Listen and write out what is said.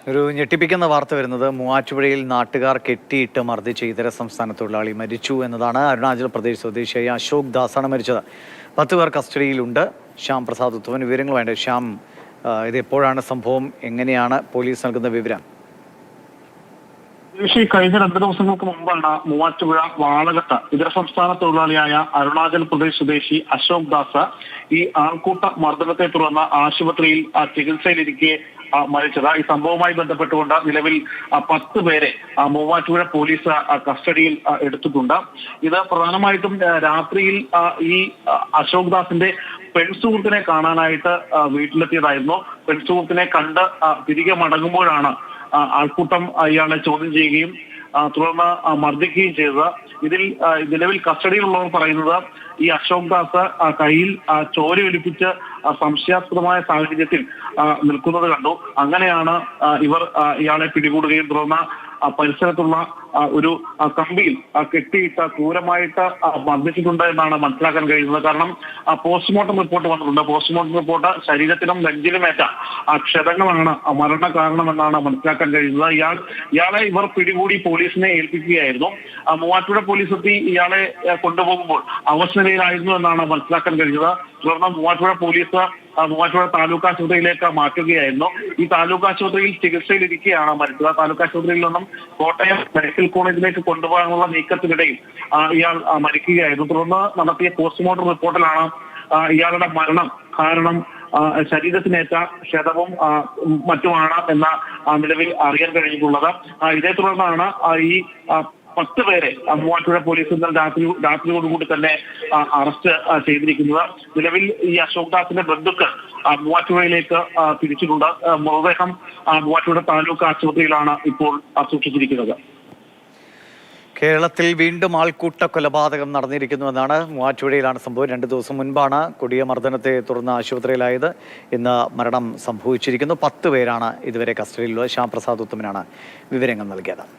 ഒരു ഞെട്ടിപ്പിക്കുന്ന വാർത്ത വരുന്നത് മൂവാറ്റുപുഴയിൽ നാട്ടുകാർ കെട്ടിയിട്ട് മർദ്ദിച്ച ഇതര സംസ്ഥാന തൊഴിലാളി മരിച്ചു എന്നതാണ്. അരുണാചൽ പ്രദേശ് സ്വദേശിയായ അശോക് ദാസാണ് മരിച്ചത്. 10 പേർ കസ്റ്റഡിയിലുണ്ട്. ശ്യാം പ്രസാദ് ഉത്തമന് വിവരങ്ങൾ വേണ്ടേ. ശ്യാം, ഇത് എപ്പോഴാണ് സംഭവം? എങ്ങനെയാണ് പോലീസ് നൽകുന്ന വിവരം? കഴിഞ്ഞ 2 ദിവസങ്ങൾക്ക് മുമ്പാണ് മൂവാറ്റുപുഴ വാളകത്ത് ഇതര സംസ്ഥാന തൊഴിലാളിയായ അരുണാചൽ പ്രദേശ് സ്വദേശി അശോക് ദാസ് ഈ ആൾക്കൂട്ട മർദ്ദനത്തെ തുടർന്ന് ആശുപത്രിയിൽ ചികിത്സയിലിരിക്കെ മരിച്ചത്. ഈ സംഭവവുമായി ബന്ധപ്പെട്ടുകൊണ്ട് നിലവിൽ 10 പേരെ മൂവാറ്റുപുഴ പോലീസ് കസ്റ്റഡിയിൽ എടുത്തിട്ടുണ്ട്. ഇത് പ്രധാനമായിട്ടും രാത്രിയിൽ ഈ അശോക് ദാസിന്റെ പെൺസുഹൃത്തിനെ കാണാനായിട്ട് വീട്ടിലെത്തിയതായിരുന്നു. പെൺസുഹൃത്തിനെ കണ്ട് തിരികെ മടങ്ങുമ്പോഴാണ് ആൾക്കൂട്ടം ഇയാളെ ചോദ്യം ചെയ്യുകയും തുടർന്ന് മർദ്ദിക്കുകയും ചെയ്തത്. ഇതിൽ നിലവിൽ കസ്റ്റഡിയിലുള്ളവർ പറയുന്നത് ഈ അശോക് ദാസ് കയ്യിൽ ചോര ഒലിപ്പിച്ച് സംശയാസ്പദമായ സാഹചര്യത്തിൽ നിൽക്കുന്നത് കണ്ടു. അങ്ങനെയാണ് ഇവർ ഇയാളെ പിടികൂടുകയും തുടർന്ന് പരിസരത്തുള്ള ഒരു കമ്പിയിൽ കെട്ടിയിട്ട് ക്രൂരമായിട്ട് മർദ്ദിച്ചിട്ടുണ്ട് എന്നാണ് മനസ്സിലാക്കാൻ കഴിയുന്നത്. കാരണം പോസ്റ്റ്മോർട്ടം റിപ്പോർട്ട് വന്നിട്ടുണ്ട്. പോസ്റ്റ്മോർട്ടം റിപ്പോർട്ട് ശരീരത്തിലും നെഞ്ചിലുമേറ്റ ക്ഷതങ്ങളാണ് മരണ കാരണമെന്നാണ് മനസ്സിലാക്കാൻ കഴിയുന്നത്. ഇയാളെ ഇവർ പിടികൂടി പോലീസിനെ ഏൽപ്പിക്കുകയായിരുന്നു. മൂവാറ്റുപുഴ പോലീസ് എത്തി ഇയാളെ കൊണ്ടുപോകുമ്പോൾ അവശനിലയിലായിരുന്നു എന്നാണ് മനസ്സിലാക്കാൻ കഴിഞ്ഞത്. തുടർന്ന് മൂവാറ്റുപുഴ താലൂക്ക് ആശുപത്രിയിലേക്ക് മാറ്റുകയായിരുന്നു. ഈ താലൂക്ക് ആശുപത്രിയിൽ ചികിത്സയിലിരിക്കെയാണ് മരിച്ചത്. താലൂക്ക് ആശുപത്രിയിൽ നിന്നും കോട്ടയം മെഡിക്കൽ കോളേജിലേക്ക് കൊണ്ടുപോകാനുള്ള നീക്കത്തിനിടയിൽ ഇയാൾ മരിക്കുകയായിരുന്നു. തുടർന്ന് നടത്തിയ പോസ്റ്റ്മോർട്ടം റിപ്പോർട്ടിലാണ് ഇയാളുടെ മരണം കാരണം ശരീരത്തിനേറ്റ ക്ഷതവും മറ്റുമാണ് എന്ന നിലവിൽ അറിയാൻ കഴിഞ്ഞിട്ടുള്ളത്. ഇതേ തുടർന്നാണ് ഈ 10 പേരെ മൂവാറ്റുപുഴ പോലീസ് ഇന്നലെ രാത്രിയോടുകൂടി തന്നെ അറസ്റ്റ് ചെയ്തിരിക്കുന്നത്. നിലവിൽ ഈ അശോക് ദാസിന്റെ ബന്ധുക്കൾ മൂവാറ്റുപുഴയിലേക്ക് തിരിച്ചിട്ടുണ്ട്. മൃതദേഹം മൂവാറ്റുപുഴ താലൂക്ക് ആശുപത്രിയിലാണ് ഇപ്പോൾ സൂക്ഷിച്ചിരിക്കുന്നത്. കേരളത്തിൽ വീണ്ടും ആൾക്കൂട്ട കൊലപാതകം നടന്നിരിക്കുന്നുവെന്നാണ്. മൂവാറ്റുപുഴയിലാണ് സംഭവം. 2 ദിവസം മുൻപാണ് കൊടിയ മർദ്ദനത്തെ തുടർന്ന് ആശുപത്രിയിലായത്. ഇന്ന് മരണം സംഭവിച്ചിരിക്കുന്നു. 10 പേരാണ് ഇതുവരെ കസ്റ്റഡിയിലുള്ളത്. ശ്യാം പ്രസാദ് ഉത്തമനാണ് വിവരങ്ങൾ നൽകിയത്.